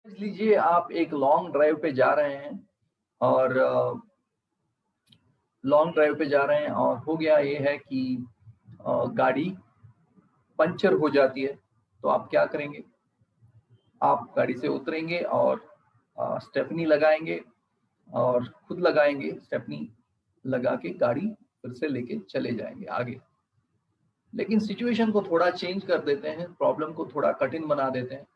समझ लीजिए आप एक लॉन्ग ड्राइव पे जा रहे हैं और हो गया ये है कि गाड़ी पंचर हो जाती है। तो आप क्या करेंगे? आप गाड़ी से उतरेंगे और स्टेपनी लगाएंगे और खुद लगाएंगे, स्टेपनी लगा के गाड़ी फिर से लेके चले जाएंगे आगे। लेकिन सिचुएशन को थोड़ा चेंज कर देते हैं, प्रॉब्लम को थोड़ा कठिन बना देते हैं।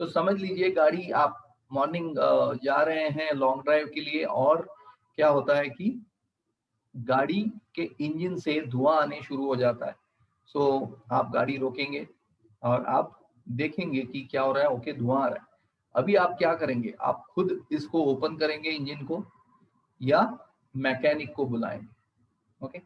तो समझ लीजिए गाड़ी आप मॉर्निंग जा रहे हैं लॉन्ग ड्राइव के लिए और क्या होता है कि गाड़ी के इंजन से धुआं आने शुरू हो जाता है। सो आप गाड़ी रोकेंगे और आप देखेंगे कि क्या हो रहा है। ओके, धुआं आ रहा है। अभी आप क्या करेंगे? आप खुद इसको ओपन करेंगे इंजन को या मैकेनिक को बुलाएंगे? ओके,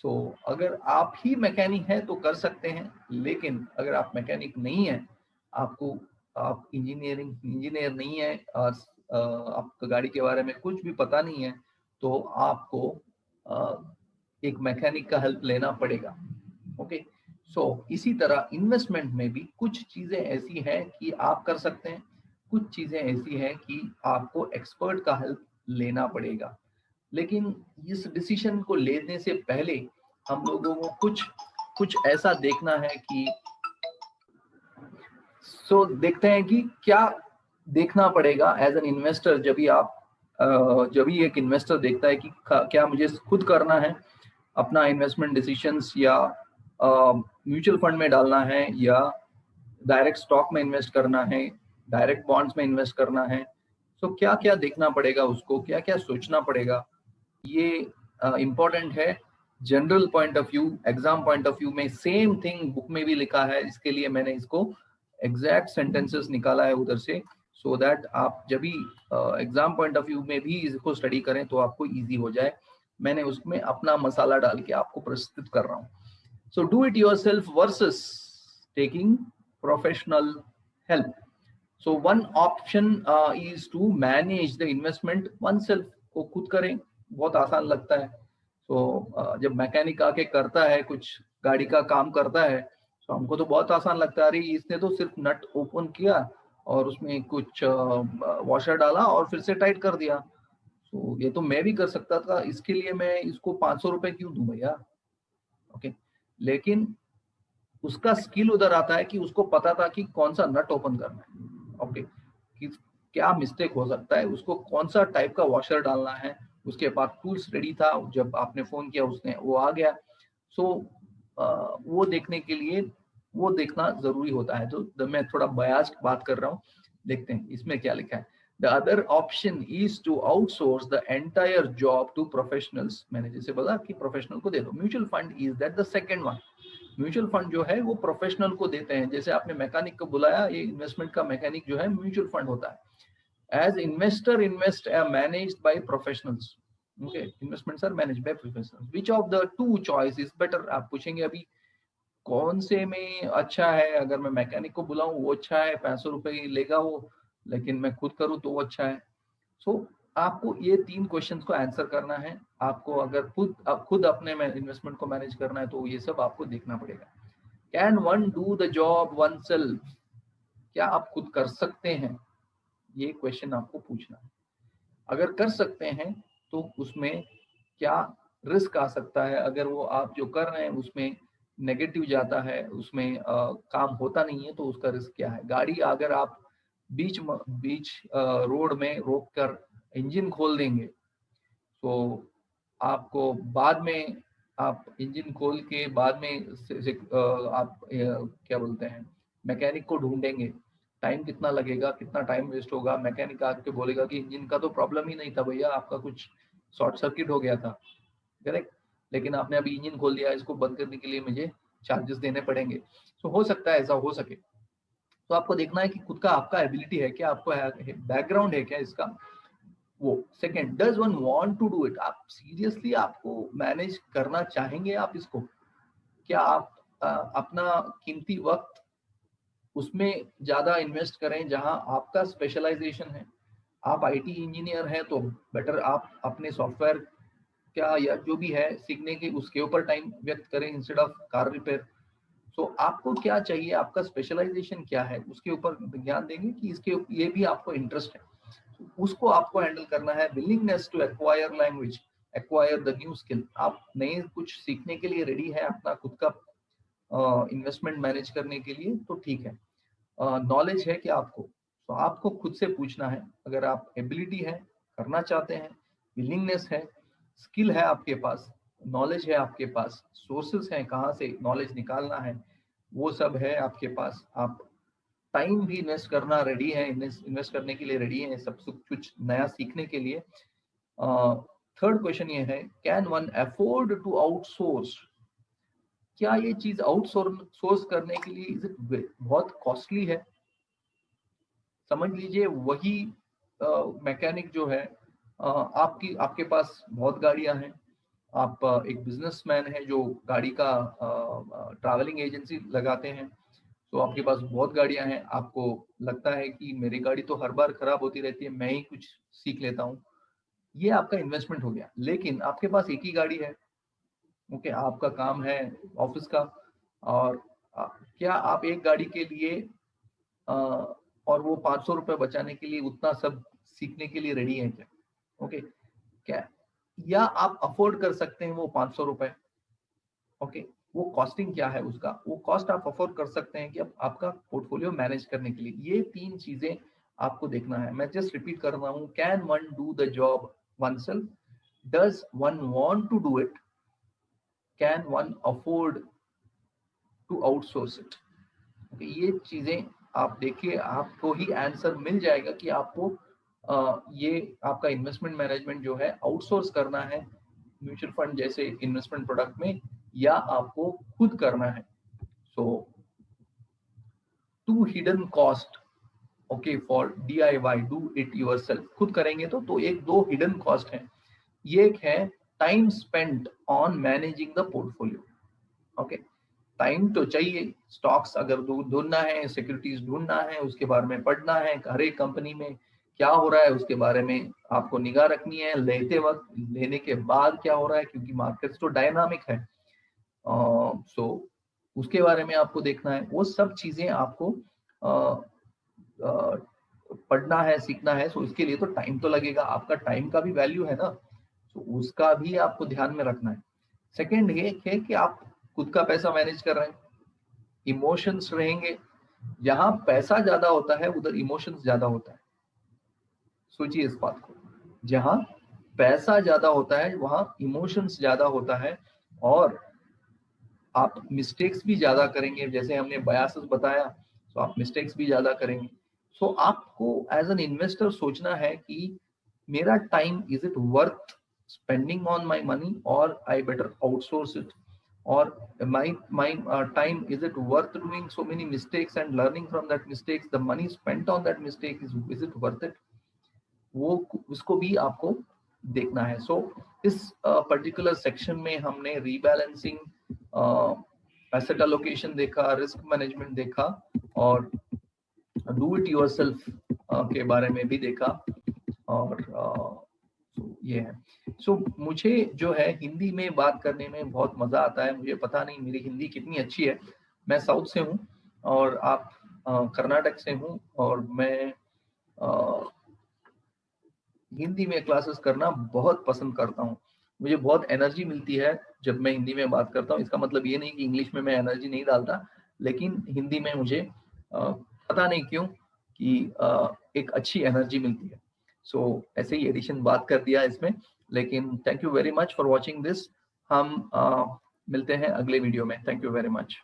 सो अगर आप ही मैकेनिक हैं तो कर सकते हैं, लेकिन अगर आप मैकेनिक नहीं हैं, आपको आप इंजीनियर नहीं है और आपको गाड़ी के बारे में कुछ भी पता नहीं है, तो आपको एक मैकेनिक का हेल्प लेना पड़ेगा। ओके, सो इसी तरह इन्वेस्टमेंट में भी कुछ चीजें ऐसी हैं कि आप कर सकते हैं, कुछ चीजें ऐसी हैं कि आपको एक्सपर्ट का हेल्प लेना पड़ेगा। लेकिन इस डिसीजन को लेने से पहले हम लोगों को कुछ कुछ ऐसा देखना है कि देखते हैं कि क्या देखना पड़ेगा एज एन इन्वेस्टर। जब भी एक इन्वेस्टर देखता है कि क्या मुझे खुद करना है अपना इन्वेस्टमेंट डिसीजंस, या म्यूचुअल फंड में डालना है, या डायरेक्ट स्टॉक में इन्वेस्ट करना है, डायरेक्ट बॉन्ड्स में इन्वेस्ट करना है। क्या क्या देखना पड़ेगा, उसको क्या क्या सोचना पड़ेगा, ये इम्पोर्टेंट है। General point of view, exam point of view में सेम थिंग बुक में भी लिखा है, इसके लिए मैंने इसको एग्जैक्ट सेंटेंसेस निकाला है उधर से, सो दैट आप जब भी एग्जाम पॉइंट ऑफ व्यू में भी इसको स्टडी करें तो आपको इजी हो जाए। मैंने उसमें अपना मसाला डाल के आपको प्रस्तुत कर रहा हूँ। So do it yourself versus taking professional help. So one option is to manage the investment oneself. को खुद करें, बहुत आसान लगता है। जब मैकेनिक आके करता है, कुछ गाड़ी का काम करता है, तो हमको तो बहुत आसान लगता है, अरे इसने तो सिर्फ नट ओपन किया और उसमें कुछ वॉशर डाला और फिर से टाइट कर दिया। ये तो मैं भी कर सकता था, इसके लिए मैं इसको 500 रुपए क्यों दूं भैया? ओके, लेकिन उसका स्किल उधर आता है कि उसको पता था कि कौन सा नट ओपन करना है। ओके, कि क्या मिस्टेक हो सकता है, उसको कौन सा टाइप का वॉशर डालना है, उसके पास टूल्स रेडी था, जब आपने फोन किया उसने वो आ गया। सो वो देखने के लिए वो देखना जरूरी होता है। मैं थोड़ा बयास बात कर रहा हूँ। देखते हैं इसमें क्या लिखा है। The other option is to outsource the entire job to professionals. मैंने जैसे बोला कि प्रोफेशनल को दे दो। Mutual fund is that the second one. Mutual fund जो है वो प्रोफेशनल को देते हैं। जैसे आपने मैकेनिक को बुलाया, ये इन्वेस्टमेंट का मैकेनिक जो है म्यूचुअल फंड होता है। As investor invest are managed by professionals. Okay, investments are managed by professionals. Which of the two choice is better? आप पूछेंगे अभी कौन से में अच्छा है। अगर मैं मैकेनिक को बुलाऊं वो अच्छा है, 500 रुपए लेगा वो, लेकिन मैं खुद करूं तो वो अच्छा है। सो आपको ये 3 क्वेश्चंस को आंसर करना है। आपको अगर खुद अपने इन्वेस्टमेंट को मैनेज करना है तो ये सब आपको देखना पड़ेगा। Can one do the job one self? क्या आप खुद कर सकते हैं? ये क्वेश्चन आपको पूछना है। अगर कर सकते हैं तो उसमें क्या रिस्क आ सकता है? अगर वो आप जो कर रहे हैं उसमें नेगेटिव जाता है, उसमें काम होता नहीं है, तो उसका रिस्क क्या है? गाड़ी अगर आप बीच रोड में रोक कर इंजन खोल देंगे, तो आपको बाद में आप इंजन खोल के बाद में आप क्या बोलते हैं, मैकेनिक को ढूंढेंगे। टाइम कितना लगेगा, कितना टाइम वेस्ट होगा। मैकेनिक आके बोलेगा कि इंजन का तो प्रॉब्लम ही नहीं था भैया, आपका कुछ शॉर्ट सर्किट हो गया था। करेक्ट, लेकिन आपने अभी इंजन खोल दिया, इसको बंद करने के लिए मुझे चार्जेस देने पड़ेंगे। तो हो सकता है ऐसा हो सके। तो आपको देखना है कि खुद का आपका एबिलिटी है क्या, आपको बैकग्राउंड है क्या इसका। वो second, does one want to do it? आप सीरियसली आपको मैनेज करना चाहेंगे आप इसको? क्या आप अपना कीमती वक्त उसमें ज्यादा इन्वेस्ट करें जहां आपका स्पेशलाइजेशन है? आप आईटी इंजीनियर हैं तो बेटर आप अपने सॉफ्टवेयर क्या या जो भी है सीखने के उसके ऊपर टाइम व्यक्त करें इंस्टेड ऑफ कार रिपेयर। सो आपको क्या चाहिए, आपका स्पेशलाइजेशन क्या है, उसके ऊपर ध्यान देंगे कि इसके ये भी आपको इंटरेस्ट है, उसको आपको हैंडल करना है। Willingness to acquire language, acquire the new skill, आप नए कुछ सीखने के लिए रेडी है, अपना खुद का इन्वेस्टमेंट मैनेज करने के लिए, तो ठीक है। नॉलेज है कि आपको, तो आपको खुद से पूछना है, अगर आप एबिलिटी है, करना चाहते हैं, विलिंगनेस है, स्किल है आपके पास, नॉलेज है आपके पास, सोर्सेस हैं कहाँ से नॉलेज निकालना है, वो सब है आपके पास, आप टाइम भी इन्वेस्ट करना रेडी है, इन्वेस्ट करने के लिए रेडी है, सब कुछ नया सीखने के लिए। थर्ड क्वेश्चन ये है, can one afford to outsource, क्या ये चीज आउटसोर्स करने के लिए इज इट बहुत कॉस्टली है? समझ लीजिए वही मैकेनिक जो है, आपके पास बहुत गाड़ियां हैं, आप एक बिजनेसमैन है जो गाड़ी का ट्रैवलिंग एजेंसी लगाते हैं, तो आपके पास बहुत गाड़ियां हैं, आपको लगता है कि मेरी गाड़ी तो हर बार खराब होती रहती है, मैं ही कुछ सीख लेता हूँ, ये आपका इन्वेस्टमेंट हो गया। लेकिन आपके पास एक ही गाड़ी है, ओके, आपका काम है ऑफिस का, और क्या आप एक गाड़ी के लिए और वो 500 रुपए बचाने के लिए उतना सब सीखने के लिए रेडी है क्या? ओके, क्या या आप अफोर्ड कर सकते हैं वो 500 रुपए? ओके, वो कॉस्टिंग क्या है उसका, वो कॉस्ट आप अफोर्ड कर सकते हैं कि अब आपका पोर्टफोलियो मैनेज करने के लिए। ये तीन चीजें आपको देखना है। मैं जस्ट रिपीट कर रहा हूँ, can one do the job oneself, does one want to do it, can one afford to outsource it. ये चीजें आप देखिए, आपको ही आंसर मिल जाएगा कि आपको ये आपका इन्वेस्टमेंट मैनेजमेंट जो है आउटसोर्स करना है म्यूचुअल फंड जैसे इन्वेस्टमेंट प्रोडक्ट में, या आपको खुद करना है। So two hidden cost, okay, for DIY, do it yourself, खुद करेंगे तो एक दो हिडन कॉस्ट है। ये एक है time spent on managing the portfolio. Okay, time तो चाहिए, स्टॉक्स अगर ढूंढना है, सिक्योरिटीज ढूंढना है, उसके बारे में पढ़ना है, हर एक कंपनी में क्या हो रहा है उसके बारे में आपको निगाह रखनी है, लेते वक्त, लेने के बाद क्या हो रहा है, क्योंकि मार्केट्स तो डायनामिक है। सो उसके बारे में आपको देखना है, वो सब चीजें आपको पढ़ना है, सीखना है। सो इसके लिए तो टाइम तो लगेगा, आपका टाइम का भी वैल्यू है ना, तो उसका भी आपको ध्यान में रखना है। सेकेंड ये है कि आप खुद का पैसा मैनेज कर रहे हैं, इमोशंस रहेंगे, जहां पैसा ज्यादा होता है उधर इमोशंस ज्यादा होता है। सोचिए इस बात को, जहां पैसा ज्यादा होता है वहां इमोशंस ज्यादा होता है, और आप मिस्टेक्स भी ज्यादा करेंगे, जैसे हमने बयासेस बताया, तो आप मिस्टेक्स भी ज्यादा करेंगे। सो आपको एज एन इन्वेस्टर सोचना है कि मेरा time, is it worth spending on my money, और I better outsource it, or my time, is it worth doing so many mistakes and learning from that mistakes, the money spent on that mistake, is it worth it? वो उसको भी आपको देखना है। सो इस particular section में हमने rebalancing, asset allocation देखा, रिस्क मैनेजमेंट देखा, और डू इट योरसेल्फ के बारे में भी देखा, और ये है। सो मुझे जो है हिंदी में बात करने में बहुत मजा आता है, मुझे पता नहीं मेरी हिंदी कितनी अच्छी है। मैं साउथ से हूँ और आप कर्नाटक से हूँ, और मैं हिंदी में क्लासेस करना बहुत पसंद करता हूँ। मुझे बहुत एनर्जी मिलती है जब मैं हिंदी में बात करता हूँ। इसका मतलब ये नहीं कि इंग्लिश में मैं एनर्जी नहीं डालता, लेकिन हिंदी में मुझे पता नहीं क्यों कि एक अच्छी एनर्जी मिलती है। सो ऐसे ही एडिशन बात कर दिया इसमें, लेकिन thank you very much for watching this. हम मिलते हैं अगले वीडियो में। Thank you very much.